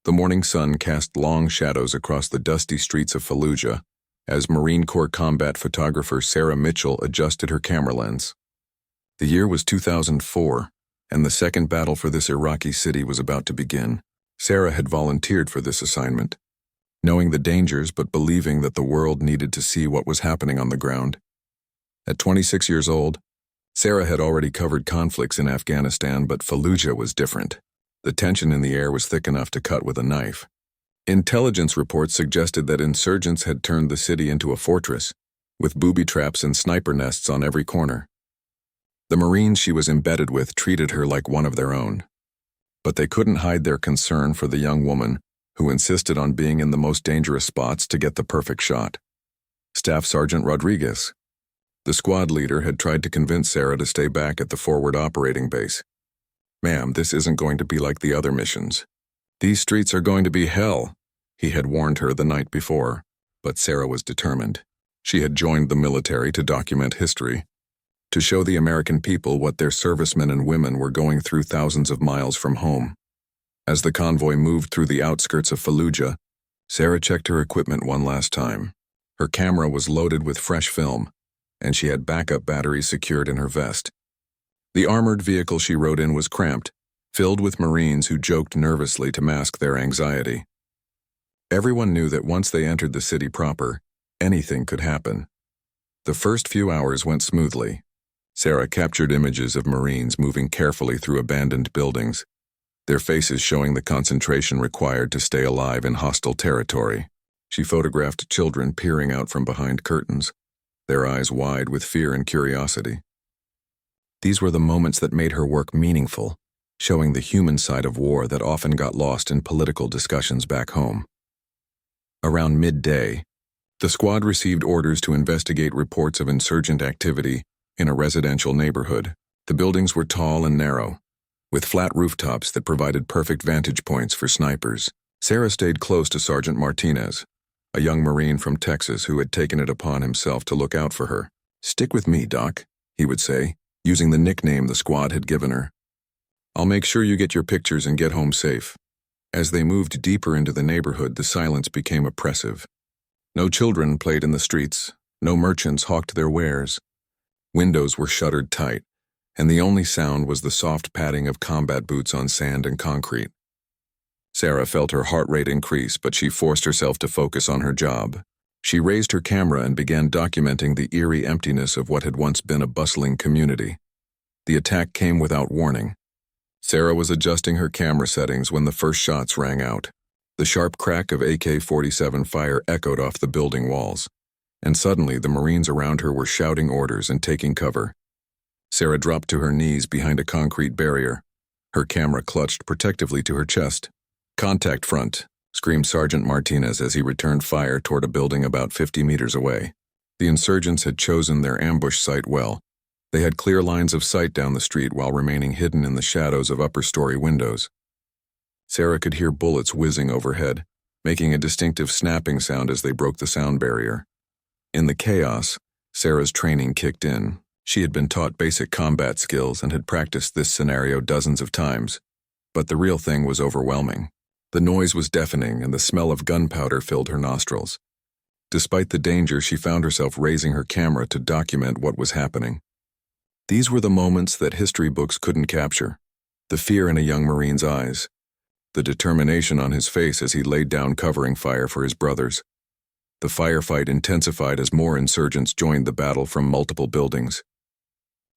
The morning sun cast long shadows across the dusty streets of Fallujah as Marine Corps combat photographer Sarah Mitchell adjusted her camera lens. The year was 2004, and the second battle for this Iraqi city was about to begin. Sarah had volunteered for this assignment, knowing the dangers but believing that the world needed to see what was happening on the ground. At 26 years old, Sarah had already covered conflicts in Afghanistan, but Fallujah was different. The tension in the air was thick enough to cut with a knife. Intelligence reports suggested that insurgents had turned the city into a fortress, with booby traps and sniper nests on every corner. The Marines she was embedded with treated her like one of their own. But they couldn't hide their concern for the young woman who insisted on being in the most dangerous spots to get the perfect shot. Staff Sergeant Rodriguez, the squad leader, had tried to convince Sarah to stay back at the forward operating base. "Ma'am, this isn't going to be like the other missions. These streets are going to be hell," he had warned her the night before, but Sarah was determined. She had joined the military to document history, to show the American people what their servicemen and women were going through thousands of miles from home. As the convoy moved through the outskirts of Fallujah, Sarah checked her equipment one last time. Her camera was loaded with fresh film, and she had backup batteries secured in her vest. The armored vehicle she rode in was cramped, filled with Marines who joked nervously to mask their anxiety. Everyone knew that once they entered the city proper, anything could happen. The first few hours went smoothly. Sarah captured images of Marines moving carefully through abandoned buildings, their faces showing the concentration required to stay alive in hostile territory. She photographed children peering out from behind curtains, their eyes wide with fear and curiosity. These were the moments that made her work meaningful, showing the human side of war that often got lost in political discussions back home. Around midday, the squad received orders to investigate reports of insurgent activity in a residential neighborhood. The buildings were tall and narrow, with flat rooftops that provided perfect vantage points for snipers. Sarah stayed close to Sergeant Martinez, a young Marine from Texas who had taken it upon himself to look out for her. "Stick with me, Doc," he would say, using the nickname the squad had given her. "I'll make sure you get your pictures and get home safe." As they moved deeper into the neighborhood, the silence became oppressive. No children played in the streets, no merchants hawked their wares. Windows were shuttered tight, and the only sound was the soft padding of combat boots on sand and concrete. Sarah felt her heart rate increase, but she forced herself to focus on her job. She raised her camera and began documenting the eerie emptiness of what had once been a bustling community. The attack came without warning. Sarah was adjusting her camera settings when the first shots rang out. The sharp crack of AK-47 fire echoed off the building walls, and suddenly the Marines around her were shouting orders and taking cover. Sarah dropped to her knees behind a concrete barrier, her camera clutched protectively to her chest. "Contact front," screamed Sergeant Martinez as he returned fire toward a building about 50 meters away. The insurgents had chosen their ambush site well. They had clear lines of sight down the street while remaining hidden in the shadows of upper-story windows. Sarah could hear bullets whizzing overhead, making a distinctive snapping sound as they broke the sound barrier. In the chaos, Sarah's training kicked in. She had been taught basic combat skills and had practiced this scenario dozens of times. But the real thing was overwhelming. The noise was deafening, and the smell of gunpowder filled her nostrils. Despite the danger, she found herself raising her camera to document what was happening. These were the moments that history books couldn't capture. The fear in a young Marine's eyes, the determination on his face as he laid down covering fire for his brothers. The firefight intensified as more insurgents joined the battle from multiple buildings.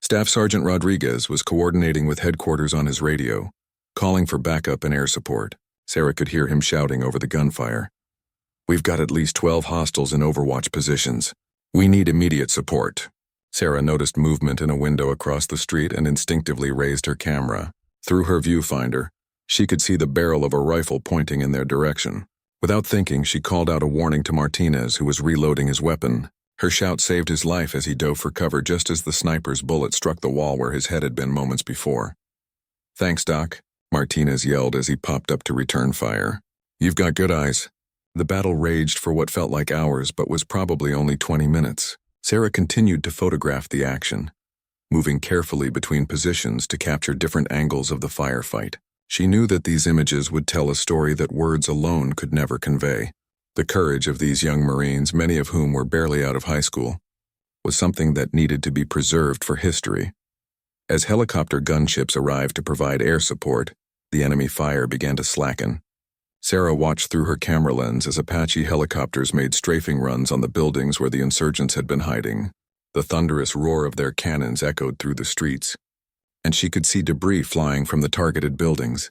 Staff Sergeant Rodriguez was coordinating with headquarters on his radio, calling for backup and air support. Sarah could hear him shouting over the gunfire. "We've got at least 12 hostiles in overwatch positions. We need immediate support." Sarah noticed movement in a window across the street and instinctively raised her camera. Through her viewfinder, she could see the barrel of a rifle pointing in their direction. Without thinking, she called out a warning to Martinez, who was reloading his weapon. Her shout saved his life as he dove for cover just as the sniper's bullet struck the wall where his head had been moments before. "Thanks, Doc," Martinez yelled as he popped up to return fire. "You've got good eyes." The battle raged for what felt like hours but was probably only 20 minutes. Sarah continued to photograph the action, moving carefully between positions to capture different angles of the firefight. She knew that these images would tell a story that words alone could never convey. The courage of these young Marines, many of whom were barely out of high school, was something that needed to be preserved for history. As helicopter gunships arrived to provide air support, the enemy fire began to slacken. Sarah watched through her camera lens as Apache helicopters made strafing runs on the buildings where the insurgents had been hiding. The thunderous roar of their cannons echoed through the streets, and she could see debris flying from the targeted buildings.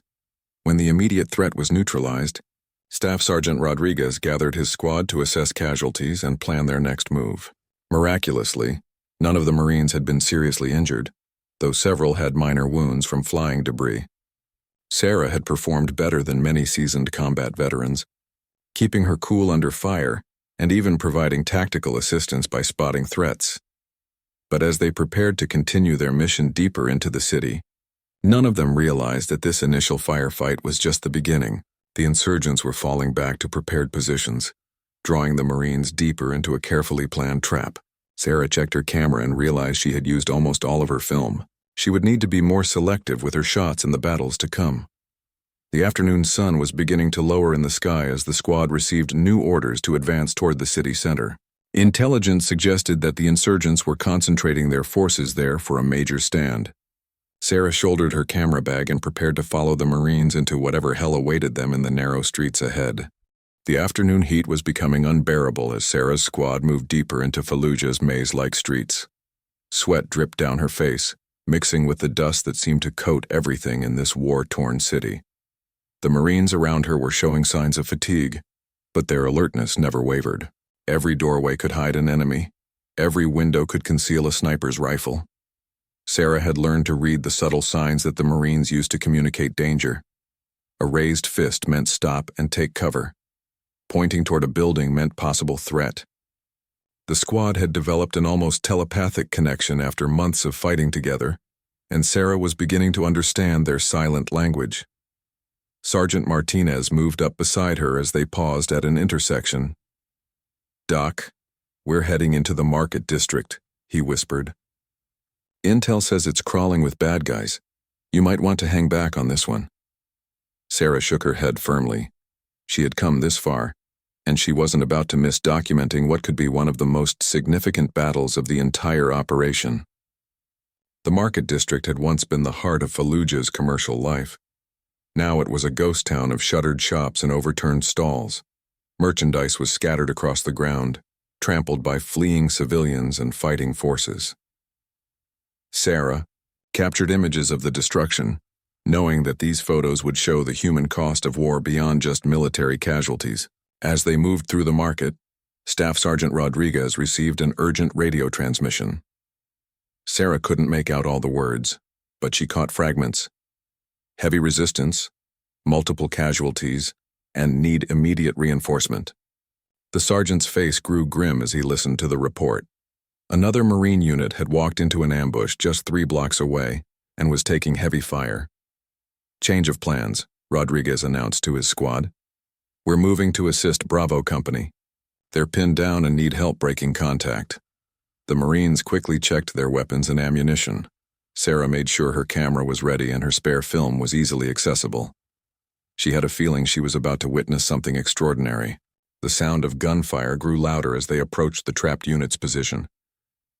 When the immediate threat was neutralized, Staff Sergeant Rodriguez gathered his squad to assess casualties and plan their next move. Miraculously, none of the Marines had been seriously injured, though several had minor wounds from flying debris. Sarah had performed better than many seasoned combat veterans, keeping her cool under fire and even providing tactical assistance by spotting threats. But as they prepared to continue their mission deeper into the city, none of them realized that this initial firefight was just the beginning. The insurgents were falling back to prepared positions, drawing the Marines deeper into a carefully planned trap. Sarah checked her camera and realized she had used almost all of her film. She would need to be more selective with her shots in the battles to come. The afternoon sun was beginning to lower in the sky as the squad received new orders to advance toward the city center. Intelligence suggested that the insurgents were concentrating their forces there for a major stand. Sarah shouldered her camera bag and prepared to follow the Marines into whatever hell awaited them in the narrow streets ahead. The afternoon heat was becoming unbearable as Sarah's squad moved deeper into Fallujah's maze-like streets. Sweat dripped down her face, mixing with the dust that seemed to coat everything in this war-torn city. The Marines around her were showing signs of fatigue, but their alertness never wavered. Every doorway could hide an enemy. Every window could conceal a sniper's rifle. Sarah had learned to read the subtle signs that the Marines used to communicate danger. A raised fist meant stop and take cover. Pointing toward a building meant possible threat. The squad had developed an almost telepathic connection after months of fighting together, and Sarah was beginning to understand their silent language. Sergeant Martinez moved up beside her as they paused at an intersection. "Doc, we're heading into the market district," he whispered. "Intel says it's crawling with bad guys. You might want to hang back on this one." Sarah shook her head firmly. She had come this far, and she wasn't about to miss documenting what could be one of the most significant battles of the entire operation. The market district had once been the heart of Fallujah's commercial life. Now it was a ghost town of shuttered shops and overturned stalls. Merchandise was scattered across the ground, trampled by fleeing civilians and fighting forces. Sarah captured images of the destruction, knowing that these photos would show the human cost of war beyond just military casualties. As they moved through the market, Staff Sergeant Rodriguez received an urgent radio transmission. Sarah couldn't make out all the words, but she caught fragments. Heavy resistance, multiple casualties, and need immediate reinforcement. The sergeant's face grew grim as he listened to the report. Another Marine unit had walked into an ambush just 3 blocks away and was taking heavy fire. "Change of plans," Rodriguez announced to his squad. "We're moving to assist Bravo Company. They're pinned down and need help breaking contact." The Marines quickly checked their weapons and ammunition. Sarah made sure her camera was ready and her spare film was easily accessible. She had a feeling she was about to witness something extraordinary. The sound of gunfire grew louder as they approached the trapped unit's position.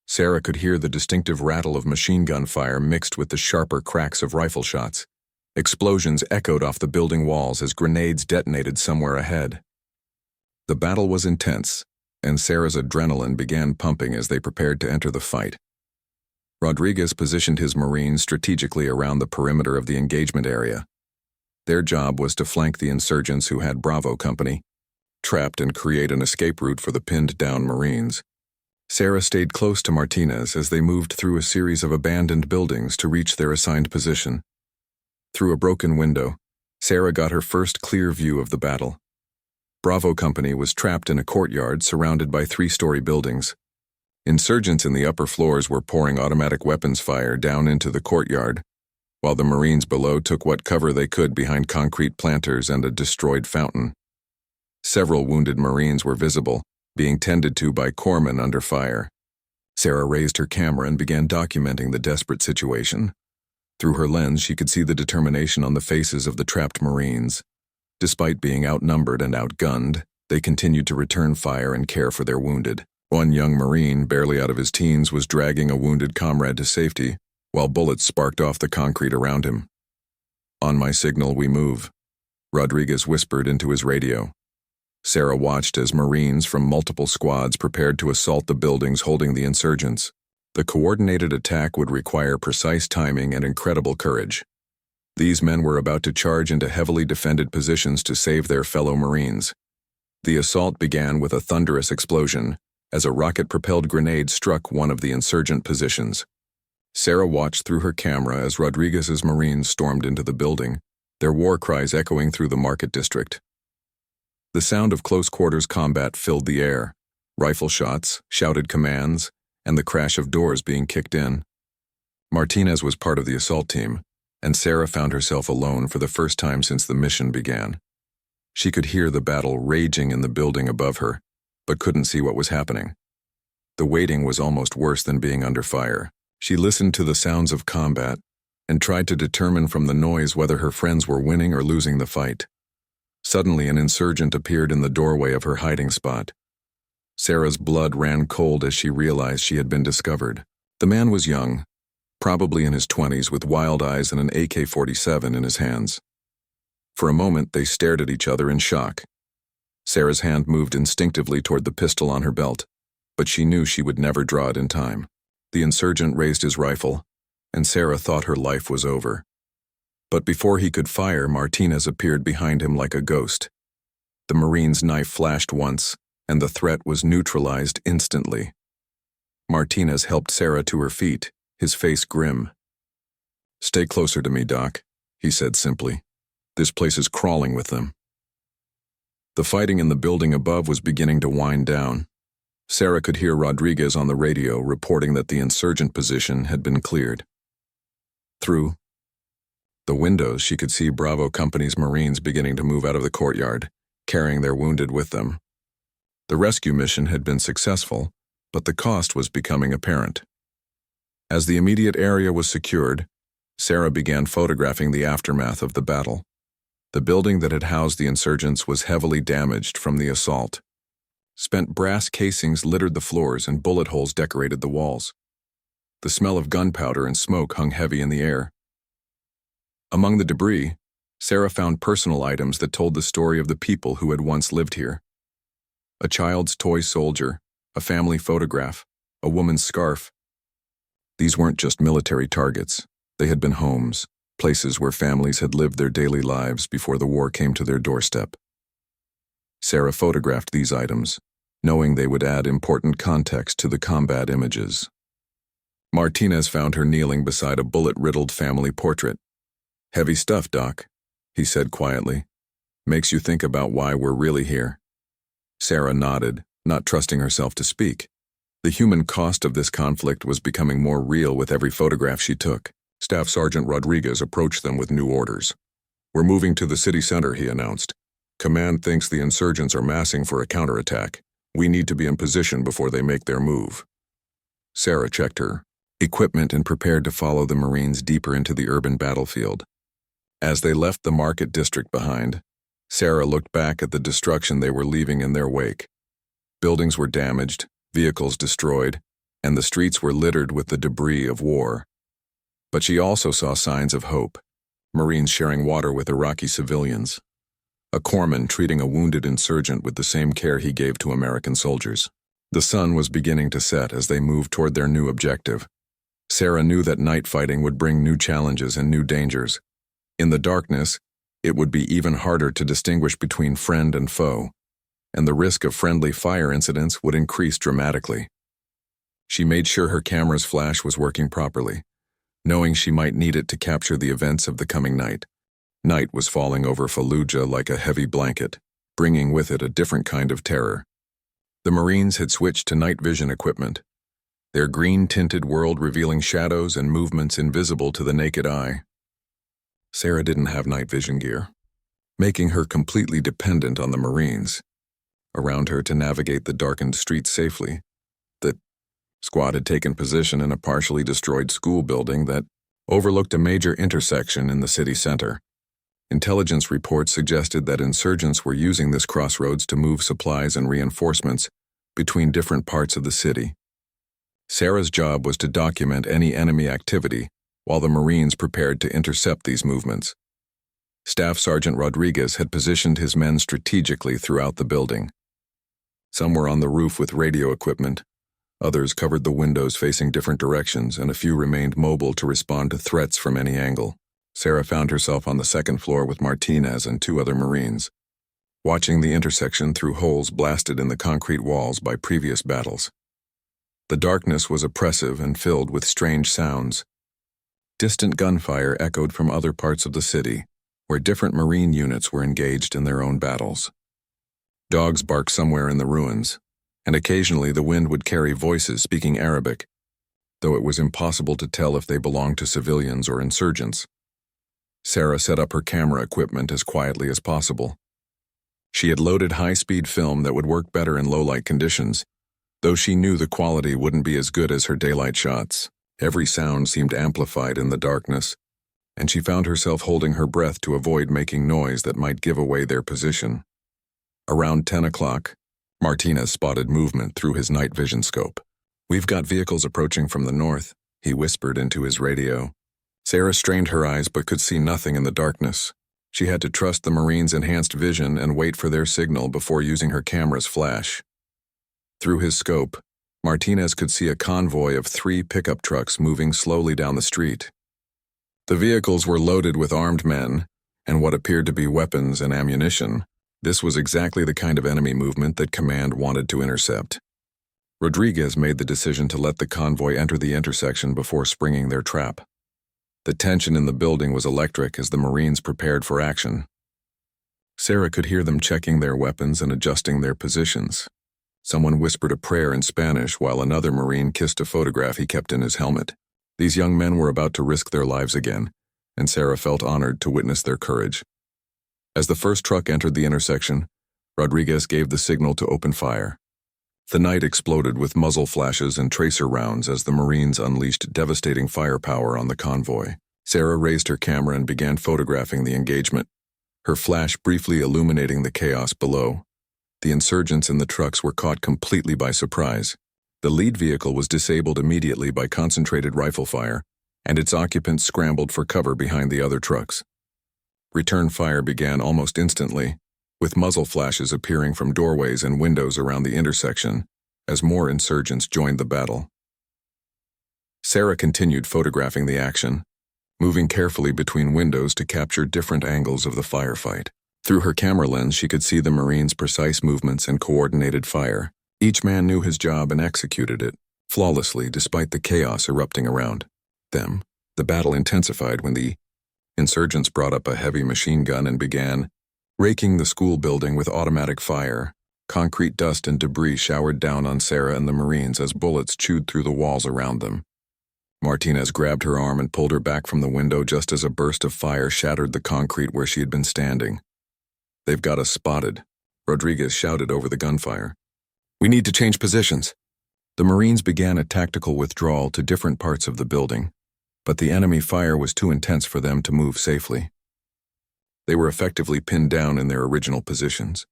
Sarah could hear the distinctive rattle of machine gun fire mixed with the sharper cracks of rifle shots. Explosions echoed off the building walls as grenades detonated somewhere ahead. The battle was intense, and Sarah's adrenaline began pumping as they prepared to enter the fight. Rodriguez positioned his Marines strategically around the perimeter of the engagement area. Their job was to flank the insurgents who had Bravo Company trapped and create an escape route for the pinned-down Marines. Sarah stayed close to Martinez as they moved through a series of abandoned buildings to reach their assigned position. Through a broken window, Sarah got her first clear view of the battle. Bravo Company was trapped in a courtyard surrounded by 3-story buildings. Insurgents in the upper floors were pouring automatic weapons fire down into the courtyard, while the Marines below took what cover they could behind concrete planters and a destroyed fountain. Several wounded Marines were visible, being tended to by corpsmen under fire. Sarah raised her camera and began documenting the desperate situation. Through her lens, she could see the determination on the faces of the trapped Marines. Despite being outnumbered and outgunned, they continued to return fire and care for their wounded. One young Marine, barely out of his teens, was dragging a wounded comrade to safety, while bullets sparked off the concrete around him. "On my signal, we move," Rodriguez whispered into his radio. Sarah watched as Marines from multiple squads prepared to assault the buildings holding the insurgents. The coordinated attack would require precise timing and incredible courage. These men were about to charge into heavily defended positions to save their fellow Marines. The assault began with a thunderous explosion, as a rocket-propelled grenade struck one of the insurgent positions. Sarah watched through her camera as Rodriguez's Marines stormed into the building, their war cries echoing through the market district. The sound of close-quarters combat filled the air, rifle shots, shouted commands, and the crash of doors being kicked in. Martinez was part of the assault team, and Sarah found herself alone for the first time since the mission began. She could hear the battle raging in the building above her, but couldn't see what was happening. The waiting was almost worse than being under fire. She listened to the sounds of combat and tried to determine from the noise whether her friends were winning or losing the fight. Suddenly, an insurgent appeared in the doorway of her hiding spot. Sarah's blood ran cold as she realized she had been discovered. The man was young, probably in his 20s, with wild eyes and an AK-47 in his hands. For a moment, they stared at each other in shock. Sarah's hand moved instinctively toward the pistol on her belt, but she knew she would never draw it in time. The insurgent raised his rifle, and Sarah thought her life was over. But before he could fire, Martinez appeared behind him like a ghost. The Marine's knife flashed once, and the threat was neutralized instantly. Martinez helped Sarah to her feet, his face grim. "Stay closer to me, Doc," he said simply. "This place is crawling with them." The fighting in the building above was beginning to wind down. Sarah could hear Rodriguez on the radio reporting that the insurgent position had been cleared. Through the windows, she could see Bravo Company's Marines beginning to move out of the courtyard, carrying their wounded with them. The rescue mission had been successful, but the cost was becoming apparent. As the immediate area was secured, Sarah began photographing the aftermath of the battle. The building that had housed the insurgents was heavily damaged from the assault. Spent brass casings littered the floors and bullet holes decorated the walls. The smell of gunpowder and smoke hung heavy in the air. Among the debris, Sarah found personal items that told the story of the people who had once lived here. A child's toy soldier, a family photograph, a woman's scarf. These weren't just military targets. They had been homes, places where families had lived their daily lives before the war came to their doorstep. Sarah photographed these items, knowing they would add important context to the combat images. Martinez found her kneeling beside a bullet-riddled family portrait. "Heavy stuff, Doc," he said quietly. "Makes you think about why we're really here." Sarah nodded, not trusting herself to speak. The human cost of this conflict was becoming more real with every photograph she took. Staff Sergeant Rodriguez approached them with new orders. "We're moving to the city center," he announced. "Command thinks the insurgents are massing for a counterattack. We need to be in position before they make their move." Sarah checked her equipment and prepared to follow the Marines deeper into the urban battlefield. As they left the market district behind, Sarah looked back at the destruction they were leaving in their wake. Buildings were damaged, vehicles destroyed, and the streets were littered with the debris of war. But she also saw signs of hope. Marines sharing water with Iraqi civilians. A corpsman treating a wounded insurgent with the same care he gave to American soldiers. The sun was beginning to set as they moved toward their new objective. Sarah knew that night fighting would bring new challenges and new dangers. In the darkness, it would be even harder to distinguish between friend and foe, and the risk of friendly fire incidents would increase dramatically. She made sure her camera's flash was working properly, knowing she might need it to capture the events of the coming night. Night was falling over Fallujah like a heavy blanket, bringing with it a different kind of terror. The Marines had switched to night vision equipment, their green-tinted world revealing shadows and movements invisible to the naked eye. Sarah didn't have night vision gear, making her completely dependent on the Marines around her to navigate the darkened streets safely. The squad had taken position in a partially destroyed school building that overlooked a major intersection in the city center. Intelligence reports suggested that insurgents were using this crossroads to move supplies and reinforcements between different parts of the city. Sarah's job was to document any enemy activity while the Marines prepared to intercept these movements. Staff Sergeant Rodriguez had positioned his men strategically throughout the building. Some were on the roof with radio equipment, others covered the windows facing different directions, and a few remained mobile to respond to threats from any angle. Sarah found herself on the second floor with Martinez and 2 other Marines, watching the intersection through holes blasted in the concrete walls by previous battles. The darkness was oppressive and filled with strange sounds. Distant gunfire echoed from other parts of the city, where different Marine units were engaged in their own battles. Dogs barked somewhere in the ruins, and occasionally the wind would carry voices speaking Arabic, though it was impossible to tell if they belonged to civilians or insurgents. Sarah set up her camera equipment as quietly as possible. She had loaded high-speed film that would work better in low-light conditions, though she knew the quality wouldn't be as good as her daylight shots. Every sound seemed amplified in the darkness, and she found herself holding her breath to avoid making noise that might give away their position. Around 10 o'clock, Martinez spotted movement through his night vision scope. "We've got vehicles approaching from the north," he whispered into his radio. Sarah strained her eyes but could see nothing in the darkness. She had to trust the Marines' enhanced vision and wait for their signal before using her camera's flash. Through his scope, Martinez could see a convoy of 3 pickup trucks moving slowly down the street. The vehicles were loaded with armed men and what appeared to be weapons and ammunition. This was exactly the kind of enemy movement that Command wanted to intercept. Rodriguez made the decision to let the convoy enter the intersection before springing their trap. The tension in the building was electric as the Marines prepared for action. Sarah could hear them checking their weapons and adjusting their positions. Someone whispered a prayer in Spanish while another Marine kissed a photograph he kept in his helmet. These young men were about to risk their lives again, and Sarah felt honored to witness their courage. As the first truck entered the intersection, Rodriguez gave the signal to open fire. The night exploded with muzzle flashes and tracer rounds as the Marines unleashed devastating firepower on the convoy. Sarah raised her camera and began photographing the engagement, her flash briefly illuminating the chaos below. The insurgents in the trucks were caught completely by surprise. The lead vehicle was disabled immediately by concentrated rifle fire, and its occupants scrambled for cover behind the other trucks. Return fire began almost instantly, with muzzle flashes appearing from doorways and windows around the intersection as more insurgents joined the battle. Sarah continued photographing the action, moving carefully between windows to capture different angles of the firefight. Through her camera lens, she could see the Marines' precise movements and coordinated fire. Each man knew his job and executed it flawlessly despite the chaos erupting around them. The battle intensified when the insurgents brought up a heavy machine gun and began raking the school building with automatic fire. Concrete dust and debris showered down on Sarah and the Marines as bullets chewed through the walls around them. Martinez grabbed her arm and pulled her back from the window just as a burst of fire shattered the concrete where she had been standing. "They've got us spotted," Rodriguez shouted over the gunfire. "We need to change positions." The Marines began a tactical withdrawal to different parts of the building, but the enemy fire was too intense for them to move safely. They were effectively pinned down in their original positions.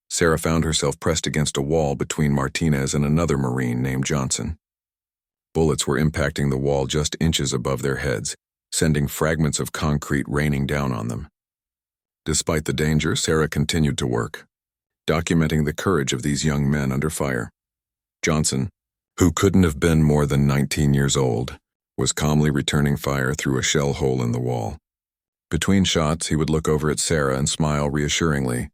Sarah found herself pressed against a wall between Martinez and another Marine named Johnson. Bullets were impacting the wall just inches above their heads, sending fragments of concrete raining down on them. Despite the danger, Sarah continued to work, documenting the courage of these young men under fire. Johnson, who couldn't have been more than 19 years old, was calmly returning fire through a shell hole in the wall. Between shots, he would look over at Sarah and smile reassuringly,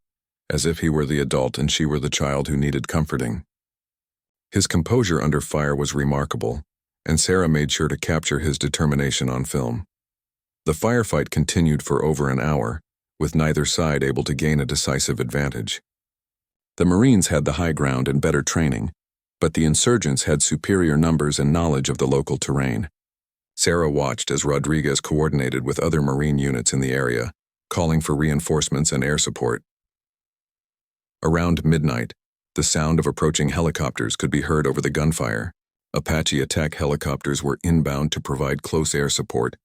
as if he were the adult and she were the child who needed comforting. His composure under fire was remarkable, and Sarah made sure to capture his determination on film. The firefight continued for over an hour, with neither side able to gain a decisive advantage. The Marines had the high ground and better training, but the insurgents had superior numbers and knowledge of the local terrain. Sarah watched as Rodriguez coordinated with other Marine units in the area, calling for reinforcements and air support. Around midnight, the sound of approaching helicopters could be heard over the gunfire. Apache attack helicopters were inbound to provide close air support,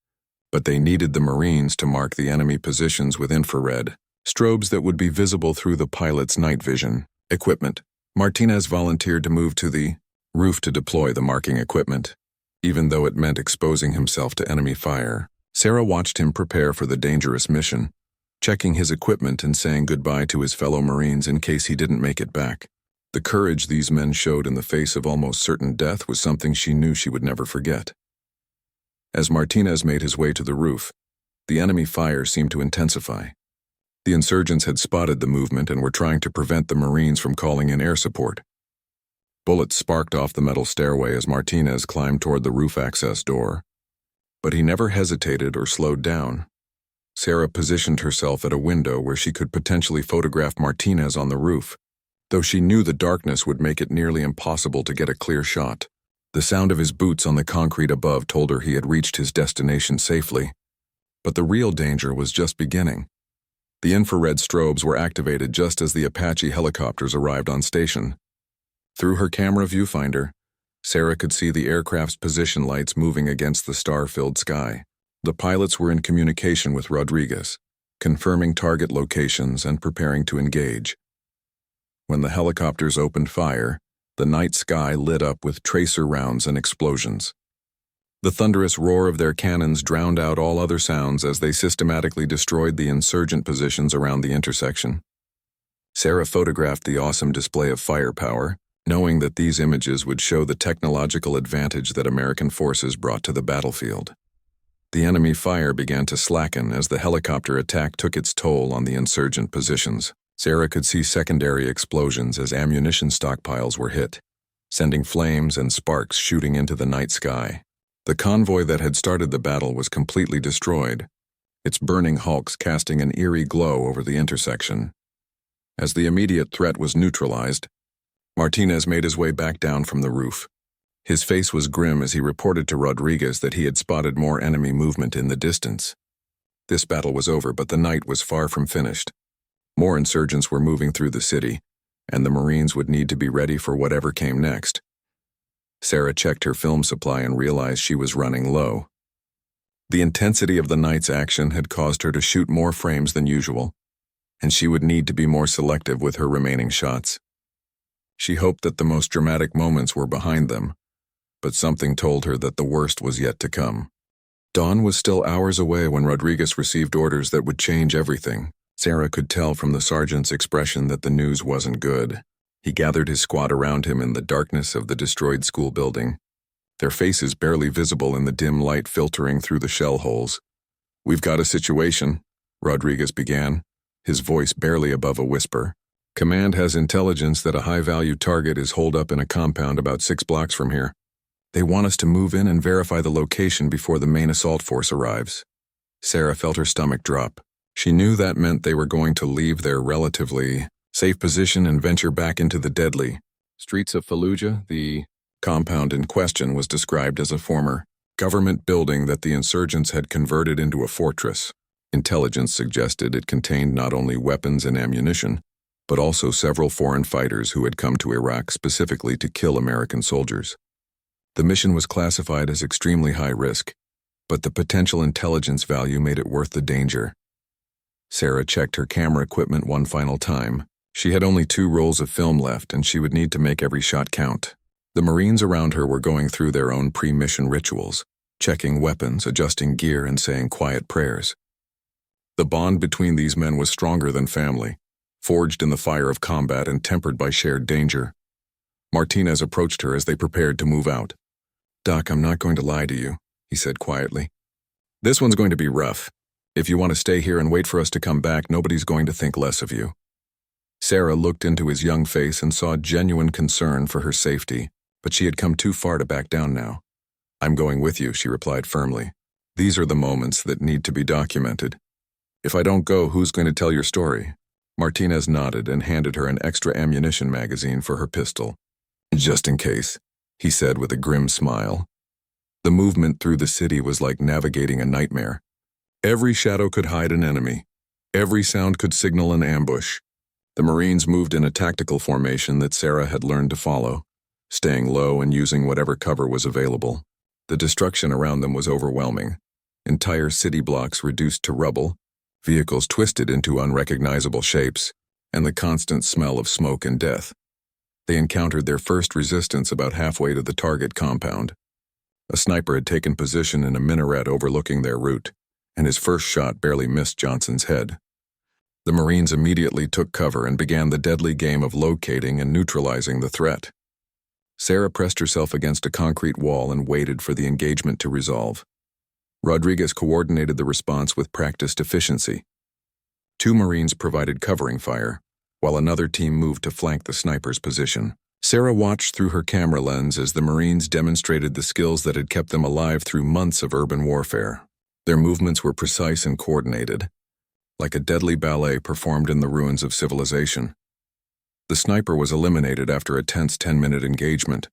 but they needed the Marines to mark the enemy positions with infrared strobes that would be visible through the pilot's night vision equipment. Martinez volunteered to move to the roof to deploy the marking equipment, even though it meant exposing himself to enemy fire. Sarah watched him prepare for the dangerous mission, checking his equipment and saying goodbye to his fellow Marines in case he didn't make it back. The courage these men showed in the face of almost certain death was something she knew she would never forget. As Martinez made his way to the roof, the enemy fire seemed to intensify. The insurgents had spotted the movement and were trying to prevent the Marines from calling in air support. Bullets sparked off the metal stairway as Martinez climbed toward the roof access door. But he never hesitated or slowed down. Sarah positioned herself at a window where she could potentially photograph Martinez on the roof, though she knew the darkness would make it nearly impossible to get a clear shot. The sound of his boots on the concrete above told her he had reached his destination safely. But the real danger was just beginning. The infrared strobes were activated just as the Apache helicopters arrived on station. Through her camera viewfinder, Sarah could see the aircraft's position lights moving against the star-filled sky. The pilots were in communication with Rodriguez, confirming target locations and preparing to engage. When the helicopters opened fire, the night sky lit up with tracer rounds and explosions. The thunderous roar of their cannons drowned out all other sounds as they systematically destroyed the insurgent positions around the intersection. Sarah photographed the awesome display of firepower, knowing that these images would show the technological advantage that American forces brought to the battlefield. The enemy fire began to slacken as the helicopter attack took its toll on the insurgent positions. Sarah could see secondary explosions as ammunition stockpiles were hit, sending flames and sparks shooting into the night sky. The convoy that had started the battle was completely destroyed, its burning hulks casting an eerie glow over the intersection. As the immediate threat was neutralized, Martinez made his way back down from the roof. His face was grim as he reported to Rodriguez that he had spotted more enemy movement in the distance. This battle was over, but the night was far from finished. More insurgents were moving through the city, and the Marines would need to be ready for whatever came next. Sarah checked her film supply and realized she was running low. The intensity of the night's action had caused her to shoot more frames than usual, and she would need to be more selective with her remaining shots. She hoped that the most dramatic moments were behind them, but something told her that the worst was yet to come. Dawn was still hours away when Rodriguez received orders that would change everything. Sarah could tell from the sergeant's expression that the news wasn't good. He gathered his squad around him in the darkness of the destroyed school building, their faces barely visible in the dim light filtering through the shell holes. "We've got a situation," Rodriguez began, his voice barely above a whisper. "Command has intelligence that a high-value target is holed up in a compound about 6 blocks from here. They want us to move in and verify the location before the main assault force arrives." Sarah felt her stomach drop. She knew that meant they were going to leave their relatively safe position and venture back into the deadly streets of Fallujah. The compound in question was described as a former government building that the insurgents had converted into a fortress. Intelligence suggested it contained not only weapons and ammunition, but also several foreign fighters who had come to Iraq specifically to kill American soldiers. The mission was classified as extremely high risk, but the potential intelligence value made it worth the danger. Sarah checked her camera equipment one final time. She had only 2 rolls of film left, and she would need to make every shot count. The Marines around her were going through their own pre-mission rituals, checking weapons, adjusting gear, and saying quiet prayers. The bond between these men was stronger than family, forged in the fire of combat and tempered by shared danger. Martinez approached her as they prepared to move out. "Doc, I'm not going to lie to you," he said quietly. "This one's going to be rough. If you want to stay here and wait for us to come back, nobody's going to think less of you." Sarah looked into his young face and saw genuine concern for her safety, but she had come too far to back down now. "I'm going with you," she replied firmly. "These are the moments that need to be documented. If I don't go, who's going to tell your story?" Martinez nodded and handed her an extra ammunition magazine for her pistol. "Just in case," he said with a grim smile. The movement through the city was like navigating a nightmare. Every shadow could hide an enemy. Every sound could signal an ambush. The Marines moved in a tactical formation that Sarah had learned to follow, staying low and using whatever cover was available. The destruction around them was overwhelming. entire city blocks reduced to rubble, vehicles twisted into unrecognizable shapes, and the constant smell of smoke and death. They encountered their first resistance about halfway to the target compound. A sniper had taken position in a minaret overlooking their route, and his first shot barely missed Johnson's head. The Marines immediately took cover and began the deadly game of locating and neutralizing the threat. Sarah pressed herself against a concrete wall and waited for the engagement to resolve. Rodriguez coordinated the response with practiced efficiency. 2 Marines provided covering fire, while another team moved to flank the sniper's position. Sarah watched through her camera lens as the Marines demonstrated the skills that had kept them alive through months of urban warfare. Their movements were precise and coordinated, like a deadly ballet performed in the ruins of civilization. The sniper was eliminated after a tense 10-minute engagement,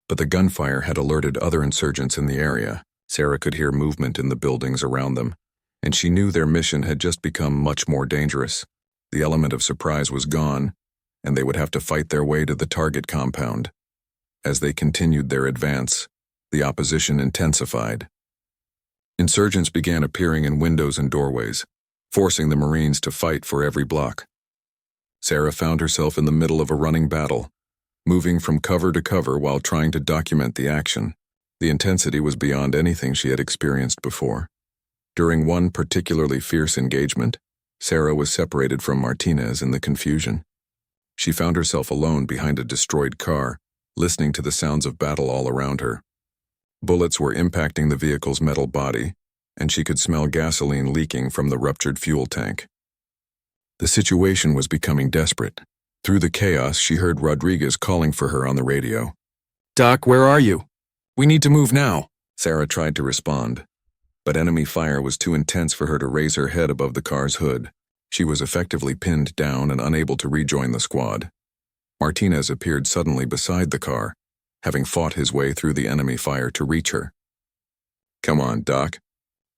but the gunfire had alerted other insurgents in the area. Sarah could hear movement in the buildings around them, and she knew their mission had just become much more dangerous. The element of surprise was gone, and they would have to fight their way to the target compound. As they continued their advance, the opposition intensified. Insurgents began appearing in windows and doorways, forcing the Marines to fight for every block. Sarah found herself in the middle of a running battle, moving from cover to cover while trying to document the action. The intensity was beyond anything she had experienced before. During one particularly fierce engagement, Sarah was separated from Martinez in the confusion. She found herself alone behind a destroyed car, listening to the sounds of battle all around her. Bullets were impacting the vehicle's metal body, and she could smell gasoline leaking from the ruptured fuel tank. The situation was becoming desperate. Through the chaos, she heard Rodriguez calling for her on the radio. "Doc, where are you? We need to move now." Sarah tried to respond, but enemy fire was too intense for her to raise her head above the car's hood. She was effectively pinned down and unable to rejoin the squad. Martinez appeared suddenly beside the car, having fought his way through the enemy fire to reach her. "Come on, Doc,"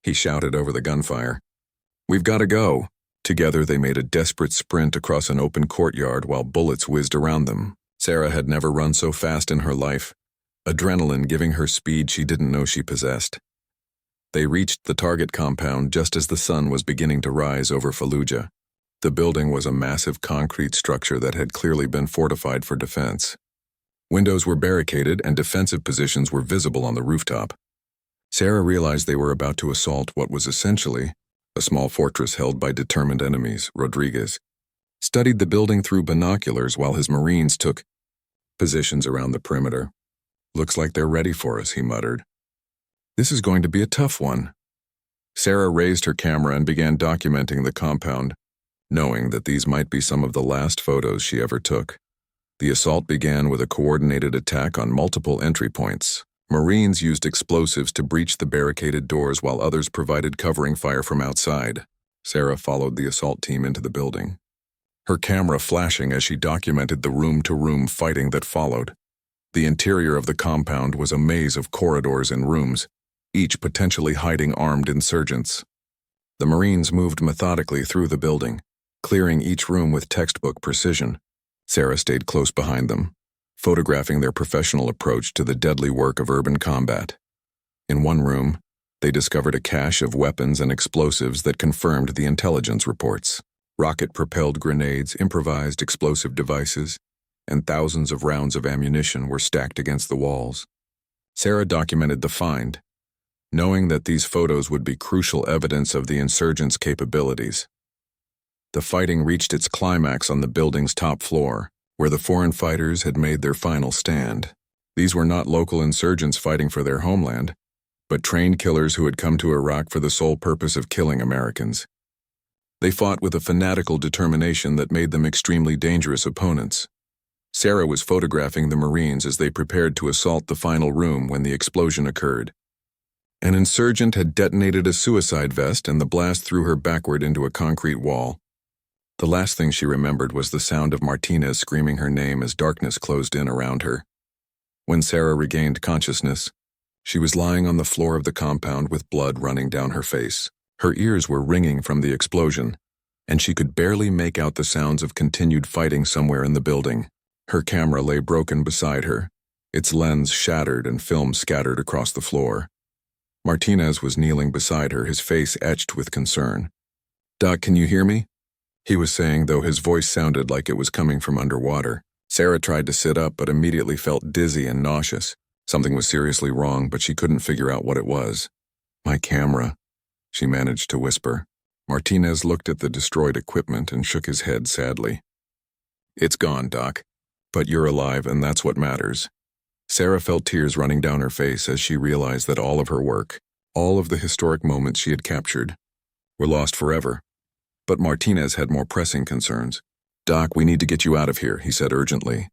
he shouted over the gunfire. "We've got to go." Together they made a desperate sprint across an open courtyard while bullets whizzed around them. Sarah had never run so fast in her life, adrenaline giving her speed she didn't know she possessed. They reached the target compound just as the sun was beginning to rise over Fallujah. The building was a massive concrete structure that had clearly been fortified for defense. Windows were barricaded and defensive positions were visible on the rooftop. Sarah realized they were about to assault what was essentially a small fortress held by determined enemies. Rodriguez studied the building through binoculars while his Marines took positions around the perimeter. "Looks like they're ready for us," he muttered. "This is going to be a tough one." Sarah raised her camera and began documenting the compound, knowing that these might be some of the last photos she ever took. The assault began with a coordinated attack on multiple entry points. Marines used explosives to breach the barricaded doors while others provided covering fire from outside. Sarah followed the assault team into the building, her camera flashing as she documented the room-to-room fighting that followed. The interior of the compound was a maze of corridors and rooms, each potentially hiding armed insurgents. The Marines moved methodically through the building, clearing each room with textbook precision. Sarah stayed close behind them, photographing their professional approach to the deadly work of urban combat. In one room, they discovered a cache of weapons and explosives that confirmed the intelligence reports. Rocket-propelled grenades, improvised explosive devices, and thousands of rounds of ammunition were stacked against the walls. Sarah documented the find, knowing that these photos would be crucial evidence of the insurgents' capabilities. The fighting reached its climax on the building's top floor, where the foreign fighters had made their final stand. These were not local insurgents fighting for their homeland, but trained killers who had come to Iraq for the sole purpose of killing Americans. They fought with a fanatical determination that made them extremely dangerous opponents. Sarah was photographing the Marines as they prepared to assault the final room when the explosion occurred. An insurgent had detonated a suicide vest and the blast threw her backward into a concrete wall. The last thing she remembered was the sound of Martinez screaming her name as darkness closed in around her. When Sarah regained consciousness, she was lying on the floor of the compound with blood running down her face. Her ears were ringing from the explosion, and she could barely make out the sounds of continued fighting somewhere in the building. Her camera lay broken beside her, its lens shattered and film scattered across the floor. Martinez was kneeling beside her, his face etched with concern. "Doc, can you hear me?" he was saying, though his voice sounded like it was coming from underwater. Sarah tried to sit up, but immediately felt dizzy and nauseous. Something was seriously wrong, but she couldn't figure out what it was. "My camera," she managed to whisper. Martinez looked at the destroyed equipment and shook his head sadly. "It's gone, Doc. But you're alive, and that's what matters." Sarah felt tears running down her face as she realized that all of her work, all of the historic moments she had captured, were lost forever. But Martinez had more pressing concerns. "Doc, we need to get you out of here," he said urgently.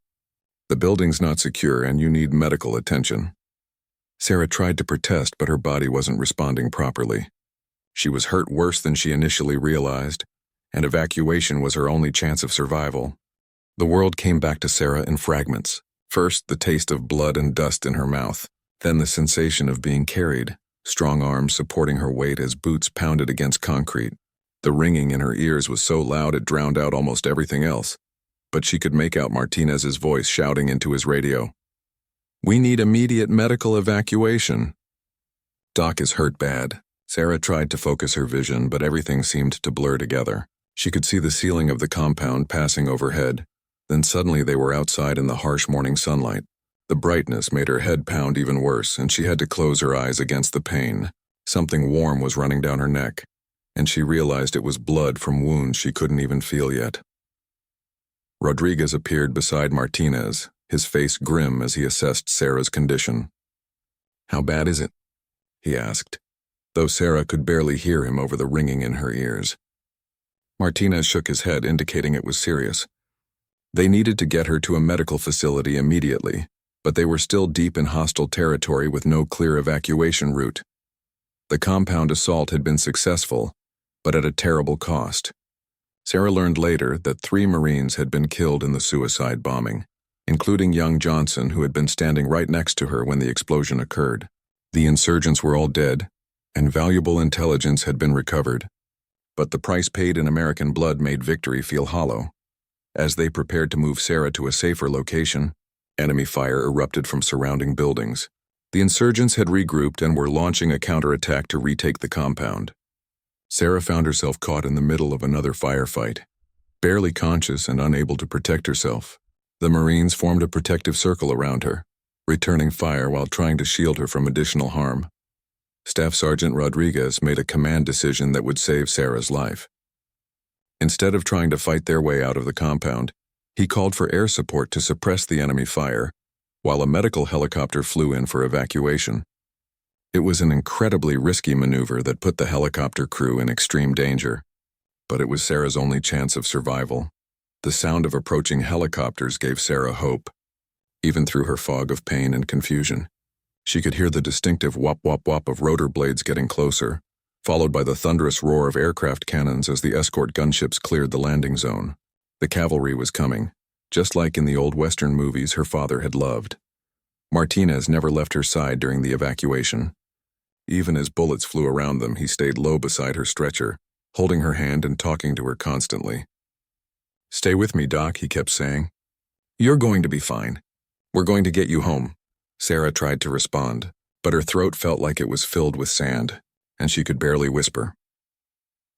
"The building's not secure, and you need medical attention." Sarah tried to protest, but her body wasn't responding properly. She was hurt worse than she initially realized, and evacuation was her only chance of survival. The world came back to Sarah in fragments. First, the taste of blood and dust in her mouth, then the sensation of being carried, strong arms supporting her weight as boots pounded against concrete. The ringing in her ears was so loud it drowned out almost everything else, but she could make out Martinez's voice shouting into his radio. "We need immediate medical evacuation." "Doc is hurt bad." Sarah tried to focus her vision, but everything seemed to blur together. She could see the ceiling of the compound passing overhead. Then suddenly they were outside in the harsh morning sunlight. The brightness made her head pound even worse, and she had to close her eyes against the pain. Something warm was running down her neck, and she realized it was blood from wounds she couldn't even feel yet. Rodriguez appeared beside Martinez, his face grim as he assessed Sarah's condition. "How bad is it?" he asked, though Sarah could barely hear him over the ringing in her ears. Martinez shook his head, indicating it was serious. They needed to get her to a medical facility immediately, but they were still deep in hostile territory with no clear evacuation route. The compound assault had been successful, but at a terrible cost. Sarah learned later that 3 Marines had been killed in the suicide bombing, including young Johnson, who had been standing right next to her when the explosion occurred. The insurgents were all dead, and valuable intelligence had been recovered. But the price paid in American blood made victory feel hollow. As they prepared to move Sarah to a safer location, enemy fire erupted from surrounding buildings. The insurgents had regrouped and were launching a counterattack to retake the compound. Sarah found herself caught in the middle of another firefight. Barely conscious and unable to protect herself, the Marines formed a protective circle around her, returning fire while trying to shield her from additional harm. Staff Sergeant Rodriguez made a command decision that would save Sarah's life. Instead of trying to fight their way out of the compound, he called for air support to suppress the enemy fire, while a medical helicopter flew in for evacuation. It was an incredibly risky maneuver that put the helicopter crew in extreme danger, but it was Sarah's only chance of survival. The sound of approaching helicopters gave Sarah hope, even through her fog of pain and confusion. She could hear the distinctive whop-whop-whop of rotor blades getting closer, followed by the thunderous roar of aircraft cannons as the escort gunships cleared the landing zone. The cavalry was coming, just like in the old Western movies her father had loved. Martinez never left her side during the evacuation. Even as bullets flew around them, he stayed low beside her stretcher, holding her hand and talking to her constantly. "Stay with me, Doc," he kept saying. "You're going to be fine. We're going to get you home." Sarah tried to respond, but her throat felt like it was filled with sand, and she could barely whisper.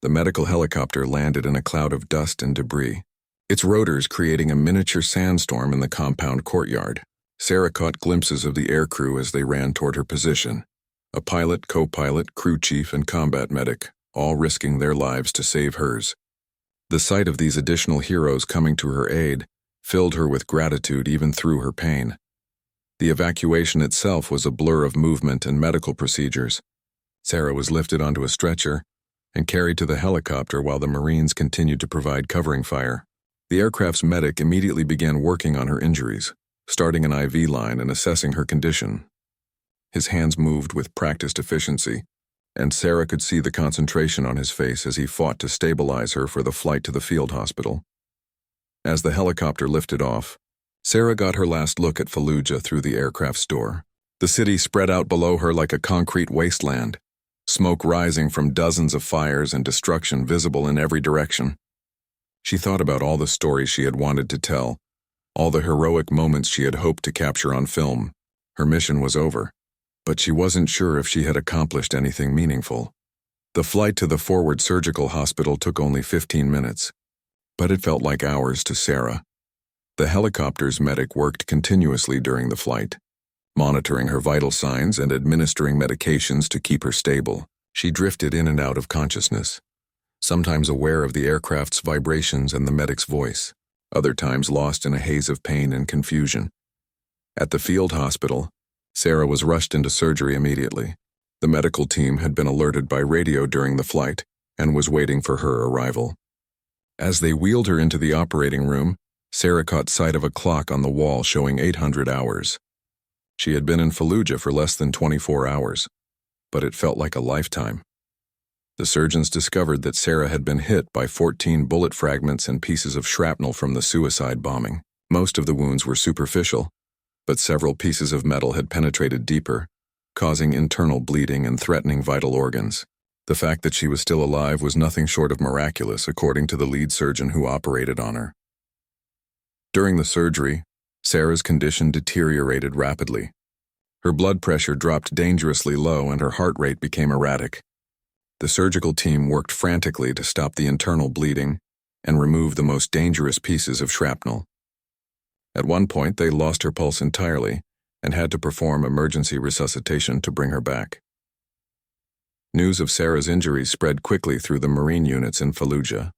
The medical helicopter landed in a cloud of dust and debris, its rotors creating a miniature sandstorm in the compound courtyard. Sarah caught glimpses of the aircrew as they ran toward her position. A pilot, co-pilot, crew chief, and combat medic, all risking their lives to save hers. The sight of these additional heroes coming to her aid filled her with gratitude even through her pain. The evacuation itself was a blur of movement and medical procedures. Sarah was lifted onto a stretcher and carried to the helicopter while the Marines continued to provide covering fire. The aircraft's medic immediately began working on her injuries, starting an IV line and assessing her condition. His hands moved with practiced efficiency, and Sarah could see the concentration on his face as he fought to stabilize her for the flight to the field hospital. As the helicopter lifted off, Sarah got her last look at Fallujah through the aircraft's door. The city spread out below her like a concrete wasteland, smoke rising from dozens of fires and destruction visible in every direction. She thought about all the stories she had wanted to tell, all the heroic moments she had hoped to capture on film. Her mission was over. but she wasn't sure if she had accomplished anything meaningful. The flight to the forward surgical hospital took only 15 minutes, but it felt like hours to Sarah. The helicopter's medic worked continuously during the flight, monitoring her vital signs and administering medications to keep her stable. She drifted in and out of consciousness, sometimes aware of the aircraft's vibrations and the medic's voice, other times lost in a haze of pain and confusion. At the field hospital, Sarah was rushed into surgery immediately. The medical team had been alerted by radio during the flight and was waiting for her arrival. As they wheeled her into the operating room, Sarah caught sight of a clock on the wall showing 800 hours. She had been in Fallujah for less than 24 hours, but it felt like a lifetime. The surgeons discovered that Sarah had been hit by 14 bullet fragments and pieces of shrapnel from the suicide bombing. Most of the wounds were superficial, but several pieces of metal had penetrated deeper, causing internal bleeding and threatening vital organs. The fact that she was still alive was nothing short of miraculous, according to the lead surgeon who operated on her. During the surgery, Sarah's condition deteriorated rapidly. Her blood pressure dropped dangerously low and her heart rate became erratic. The surgical team worked frantically to stop the internal bleeding and remove the most dangerous pieces of shrapnel. At one point, they lost her pulse entirely and had to perform emergency resuscitation to bring her back. News of Sarah's injuries spread quickly through the Marine units in Fallujah.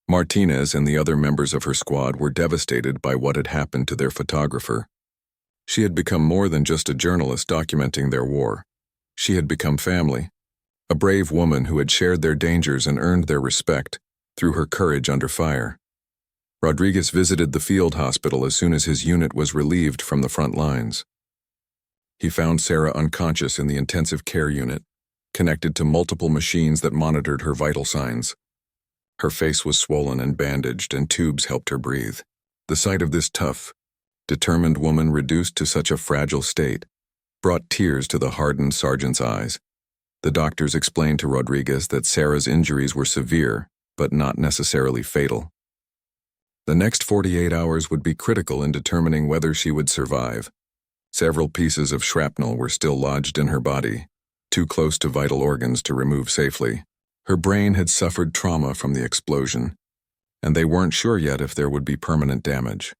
Martinez and the other members of her squad were devastated by what had happened to their photographer. She had become more than just a journalist documenting their war. She had become family, a brave woman who had shared their dangers and earned their respect through her courage under fire. Rodriguez visited the field hospital as soon as his unit was relieved from the front lines. He found Sarah unconscious in the intensive care unit, connected to multiple machines that monitored her vital signs. Her face was swollen and bandaged, and tubes helped her breathe. The sight of this tough, determined woman reduced to such a fragile state brought tears to the hardened sergeant's eyes. The doctors explained to Rodriguez that Sarah's injuries were severe, but not necessarily fatal. The next 48 hours would be critical in determining whether she would survive. Several pieces of shrapnel were still lodged in her body, too close to vital organs to remove safely. Her brain had suffered trauma from the explosion, and they weren't sure yet if there would be permanent damage.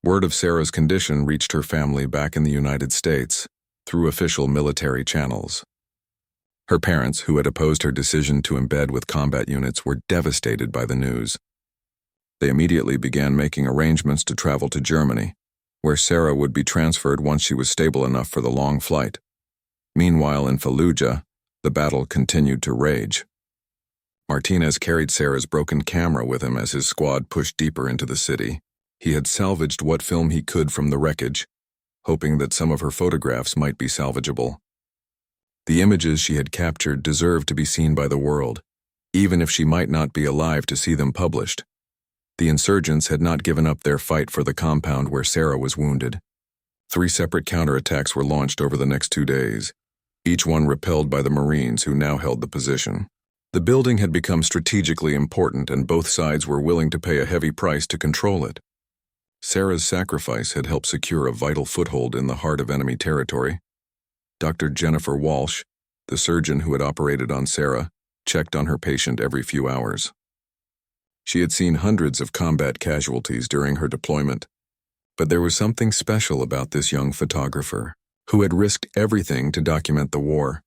Word of Sarah's condition reached her family back in the United States through official military channels. Her parents, who had opposed her decision to embed with combat units, were devastated by the news. They immediately began making arrangements to travel to Germany, where Sarah would be transferred once she was stable enough for the long flight. Meanwhile, in Fallujah, the battle continued to rage. Martinez carried Sarah's broken camera with him as his squad pushed deeper into the city. He had salvaged what film he could from the wreckage, hoping that some of her photographs might be salvageable. The images she had captured deserved to be seen by the world, even if she might not be alive to see them published. The insurgents had not given up their fight for the compound where Sarah was wounded. 3 separate counterattacks were launched over the next 2 days, each one repelled by the Marines who now held the position. The building had become strategically important, and both sides were willing to pay a heavy price to control it. Sarah's sacrifice had helped secure a vital foothold in the heart of enemy territory. Dr. Jennifer Walsh, the surgeon who had operated on Sarah, checked on her patient every few hours. She had seen hundreds of combat casualties during her deployment, but there was something special about this young photographer, who had risked everything to document the war.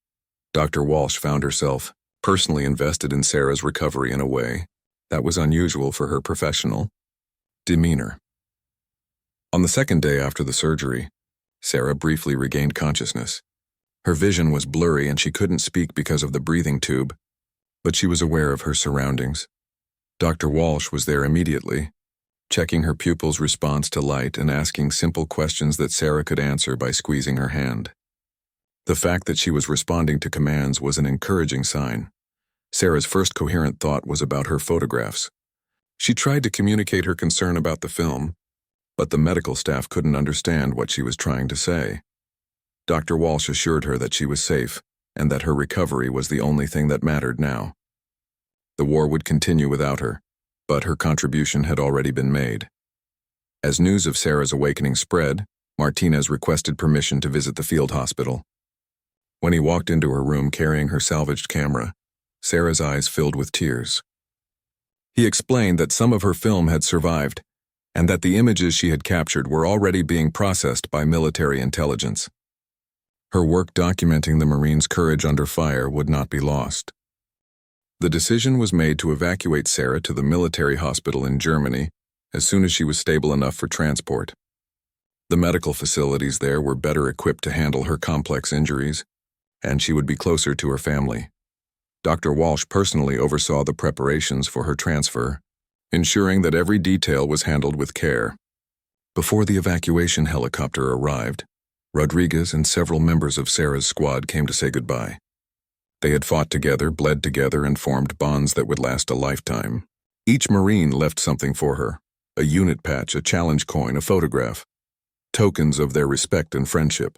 Dr. Walsh found herself personally invested in Sarah's recovery in a way that was unusual for her professional demeanor. On the second day after the surgery, Sarah briefly regained consciousness. Her vision was blurry and she couldn't speak because of the breathing tube, but she was aware of her surroundings. Dr. Walsh was there immediately, checking her pupils' response to light and asking simple questions that Sarah could answer by squeezing her hand. The fact that she was responding to commands was an encouraging sign. Sarah's first coherent thought was about her photographs. She tried to communicate her concern about the film, but the medical staff couldn't understand what she was trying to say. Dr. Walsh assured her that she was safe and that her recovery was the only thing that mattered now. The war would continue without her, but her contribution had already been made. As news of Sarah's awakening spread, Martinez requested permission to visit the field hospital. When he walked into her room carrying her salvaged camera, Sarah's eyes filled with tears. He explained that some of her film had survived, and that the images she had captured were already being processed by military intelligence. Her work documenting the Marines' courage under fire would not be lost. The decision was made to evacuate Sarah to the military hospital in Germany as soon as she was stable enough for transport. The medical facilities there were better equipped to handle her complex injuries, and she would be closer to her family. Dr. Walsh personally oversaw the preparations for her transfer, ensuring that every detail was handled with care. Before the evacuation helicopter arrived, Rodriguez and several members of Sarah's squad came to say goodbye. They had fought together, bled together, and formed bonds that would last a lifetime. Each Marine left something for her: a unit patch, a challenge coin, a photograph, tokens of their respect and friendship.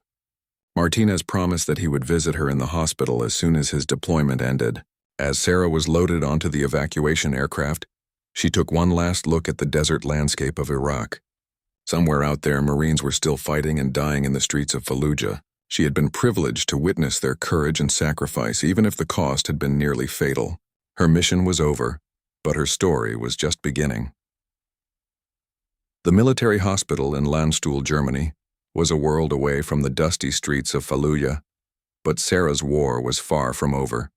Martinez promised that he would visit her in the hospital as soon as his deployment ended. As Sarah was loaded onto the evacuation aircraft, she took one last look at the desert landscape of Iraq. Somewhere out there, Marines were still fighting and dying in the streets of Fallujah. She had been privileged to witness their courage and sacrifice, even if the cost had been nearly fatal. Her mission was over, but her story was just beginning. The military hospital in Landstuhl, Germany, was a world away from the dusty streets of Fallujah, but Sarah's war was far from over.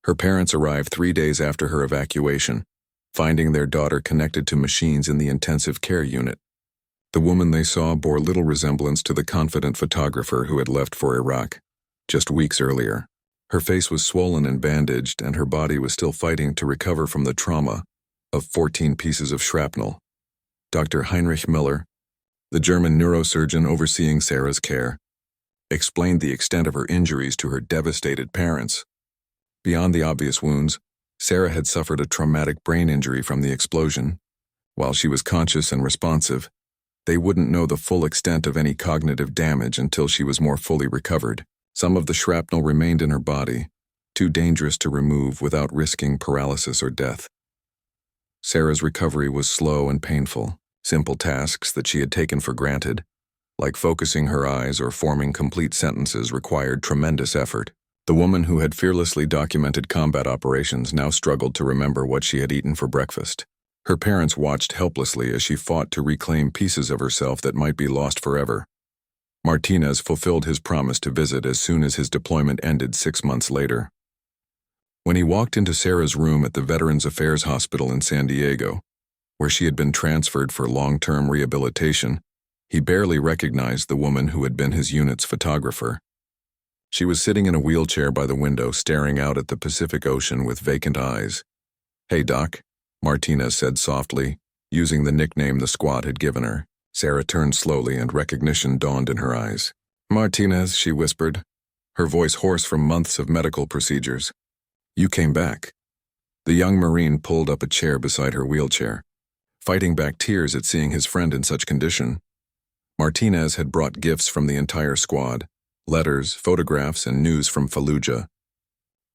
Her parents arrived 3 days after her evacuation, finding their daughter connected to machines in the intensive care unit. The woman they saw bore little resemblance to the confident photographer who had left for Iraq just weeks earlier. Her face was swollen and bandaged, and her body was still fighting to recover from the trauma of 14 pieces of shrapnel. Dr. Heinrich Miller, the German neurosurgeon overseeing Sarah's care, explained the extent of her injuries to her devastated parents. Beyond the obvious wounds, Sarah had suffered a traumatic brain injury from the explosion. While she was conscious and responsive, they wouldn't know the full extent of any cognitive damage until she was more fully recovered. Some of the shrapnel remained in her body, too dangerous to remove without risking paralysis or death. Sarah's recovery was slow and painful. Simple tasks that she had taken for granted, like focusing her eyes or forming complete sentences, required tremendous effort. The woman who had fearlessly documented combat operations now struggled to remember what she had eaten for breakfast. Her parents watched helplessly as she fought to reclaim pieces of herself that might be lost forever. Martinez fulfilled his promise to visit as soon as his deployment ended 6 months later. When he walked into Sarah's room at the Veterans Affairs Hospital in San Diego, where she had been transferred for long-term rehabilitation, he barely recognized the woman who had been his unit's photographer. She was sitting in a wheelchair by the window, staring out at the Pacific Ocean with vacant eyes. "Hey, Doc," Martinez said softly, using the nickname the squad had given her. Sarah turned slowly and recognition dawned in her eyes. "Martinez," she whispered, her voice hoarse from months of medical procedures. "You came back." The young Marine pulled up a chair beside her wheelchair, fighting back tears at seeing his friend in such condition. Martinez had brought gifts from the entire squad, letters, photographs, and news from Fallujah.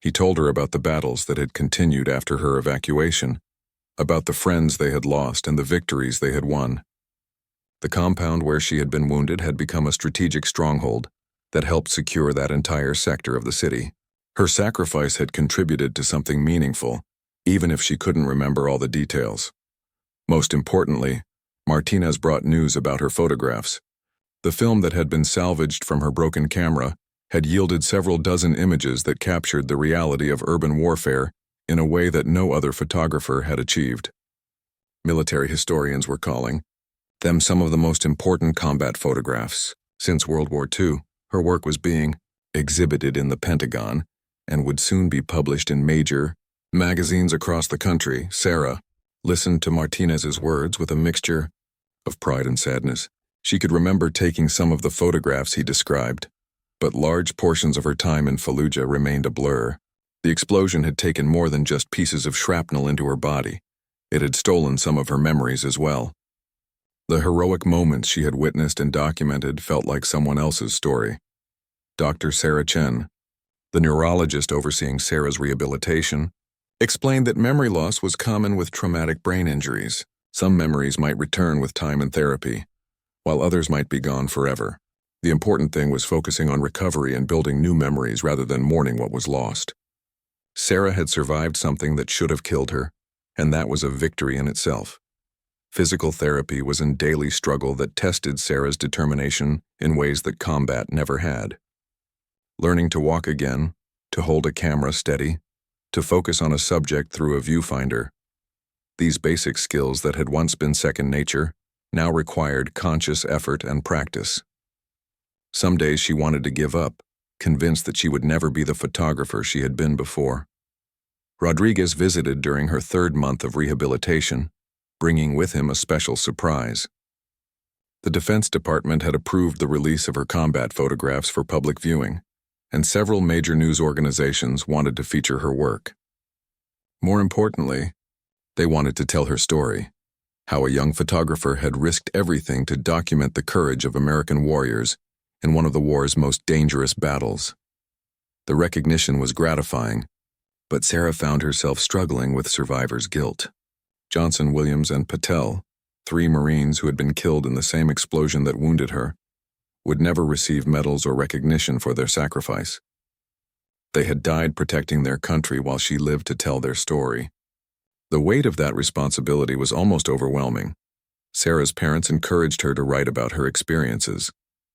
He told her about the battles that had continued after her evacuation, about the friends they had lost and the victories they had won. The compound where she had been wounded had become a strategic stronghold that helped secure that entire sector of the city. Her sacrifice had contributed to something meaningful, even if she couldn't remember all the details. Most importantly, Martinez brought news about her photographs. The film that had been salvaged from her broken camera had yielded several dozen images that captured the reality of urban warfare in a way that no other photographer had achieved. Military historians were calling them some of the most important combat photographs. Since World War II, her work was being exhibited in the Pentagon and would soon be published in major magazines across the country. Sarah listened to Martinez's words with a mixture of pride and sadness. She could remember taking some of the photographs he described, but large portions of her time in Fallujah remained a blur. The explosion had taken more than just pieces of shrapnel into her body. It had stolen some of her memories as well. The heroic moments she had witnessed and documented felt like someone else's story. Dr. Sarah Chen, the neurologist overseeing Sarah's rehabilitation, explained that memory loss was common with traumatic brain injuries. Some memories might return with time and therapy, while others might be gone forever. The important thing was focusing on recovery and building new memories rather than mourning what was lost. Sarah had survived something that should have killed her, and that was a victory in itself. Physical therapy was a daily struggle that tested Sarah's determination in ways that combat never had. Learning to walk again, to hold a camera steady, to focus on a subject through a viewfinder. These basic skills that had once been second nature now required conscious effort and practice. Some days she wanted to give up, convinced that she would never be the photographer she had been before. Rodriguez visited during her third month of rehabilitation, bringing with him a special surprise. The Defense Department had approved the release of her combat photographs for public viewing, and several major news organizations wanted to feature her work. More importantly, they wanted to tell her story, how a young photographer had risked everything to document the courage of American warriors in one of the war's most dangerous battles. The recognition was gratifying, but Sarah found herself struggling with survivor's guilt. Johnson, Williams, and Patel, 3 Marines who had been killed in the same explosion that wounded her, would never receive medals or recognition for their sacrifice. They had died protecting their country while she lived to tell their story. The weight of that responsibility was almost overwhelming. Sarah's parents encouraged her to write about her experiences,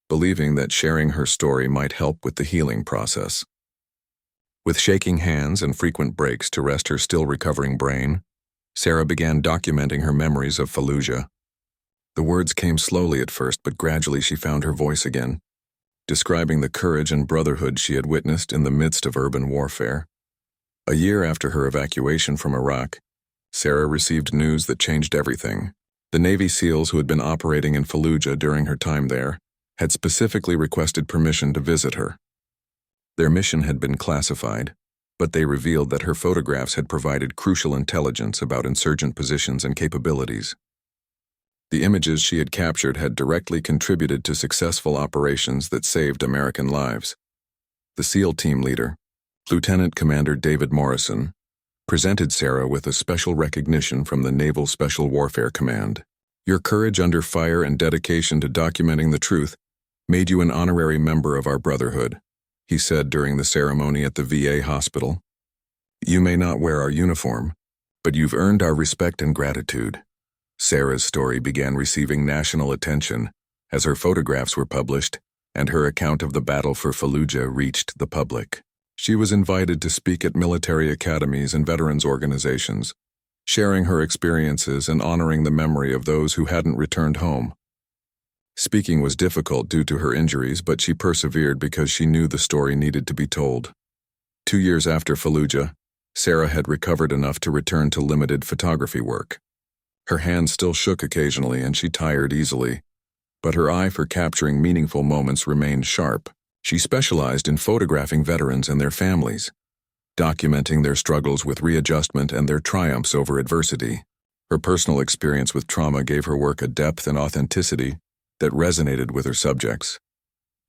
believing that sharing her story might help with the healing process. With shaking hands and frequent breaks to rest her still recovering brain, Sarah began documenting her memories of Fallujah. The words came slowly at first, but gradually she found her voice again, describing the courage and brotherhood she had witnessed in the midst of urban warfare. A year after her evacuation from Iraq, Sarah received news that changed everything. The Navy SEALs who had been operating in Fallujah during her time there had specifically requested permission to visit her. Their mission had been classified, but they revealed that her photographs had provided crucial intelligence about insurgent positions and capabilities. The images she had captured had directly contributed to successful operations that saved American lives. The SEAL team leader, Lieutenant Commander David Morrison, presented Sarah with a special recognition from the Naval Special Warfare Command. "Your courage under fire and dedication to documenting the truth made you an honorary member of our brotherhood," he said during the ceremony at the VA hospital. "You may not wear our uniform, but you've earned our respect and gratitude." Sarah's story began receiving national attention as her photographs were published and her account of the battle for Fallujah reached the public. She was invited to speak at military academies and veterans organizations, sharing her experiences and honoring the memory of those who hadn't returned home. Speaking was difficult due to her injuries, but she persevered because she knew the story needed to be told. 2 years after Fallujah, Sarah had recovered enough to return to limited photography work. Her hands still shook occasionally and she tired easily, but her eye for capturing meaningful moments remained sharp. She specialized in photographing veterans and their families, documenting their struggles with readjustment and their triumphs over adversity. Her personal experience with trauma gave her work a depth and authenticity that resonated with her subjects.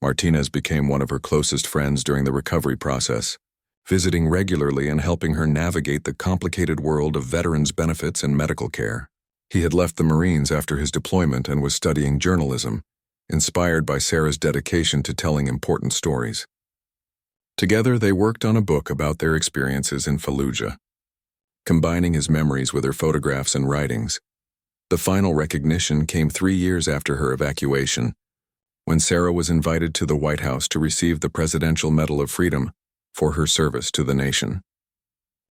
Martinez became one of her closest friends during the recovery process, visiting regularly and helping her navigate the complicated world of veterans' benefits and medical care. He had left the Marines after his deployment and was studying journalism, inspired by Sarah's dedication to telling important stories. Together, they worked on a book about their experiences in Fallujah, combining his memories with her photographs and writings. The final recognition came 3 years after her evacuation, when Sarah was invited to the White House to receive the Presidential Medal of Freedom for her service to the nation.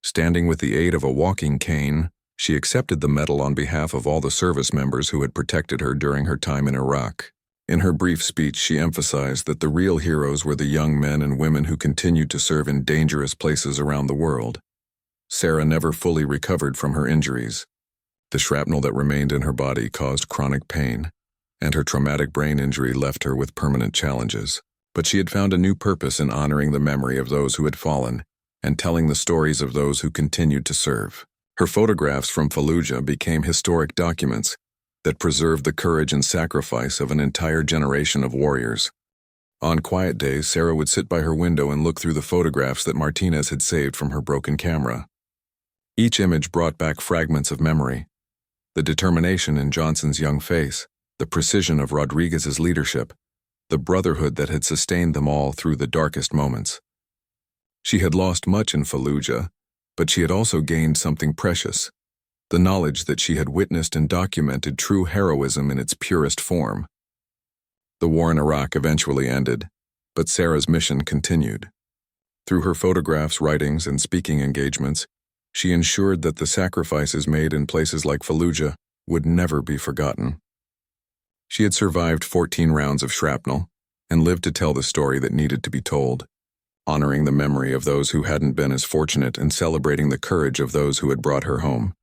Standing with the aid of a walking cane, she accepted the medal on behalf of all the service members who had protected her during her time in Iraq. In her brief speech, she emphasized that the real heroes were the young men and women who continued to serve in dangerous places around the world. Sarah never fully recovered from her injuries. The shrapnel that remained in her body caused chronic pain, and her traumatic brain injury left her with permanent challenges. But she had found a new purpose in honoring the memory of those who had fallen and telling the stories of those who continued to serve. Her photographs from Fallujah became historic documents that preserved the courage and sacrifice of an entire generation of warriors. On quiet days, Sarah would sit by her window and look through the photographs that Martinez had saved from her broken camera. Each image brought back fragments of memory: the determination in Johnson's young face, the precision of Rodriguez's leadership, the brotherhood that had sustained them all through the darkest moments. She had lost much in Fallujah, but she had also gained something precious, the knowledge that she had witnessed and documented true heroism in its purest form. The war in Iraq eventually ended, but Sarah's mission continued. Through her photographs, writings, and speaking engagements, she ensured that the sacrifices made in places like Fallujah would never be forgotten. She had survived 14 rounds of shrapnel and lived to tell the story that needed to be told, honoring the memory of those who hadn't been as fortunate and celebrating the courage of those who had brought her home.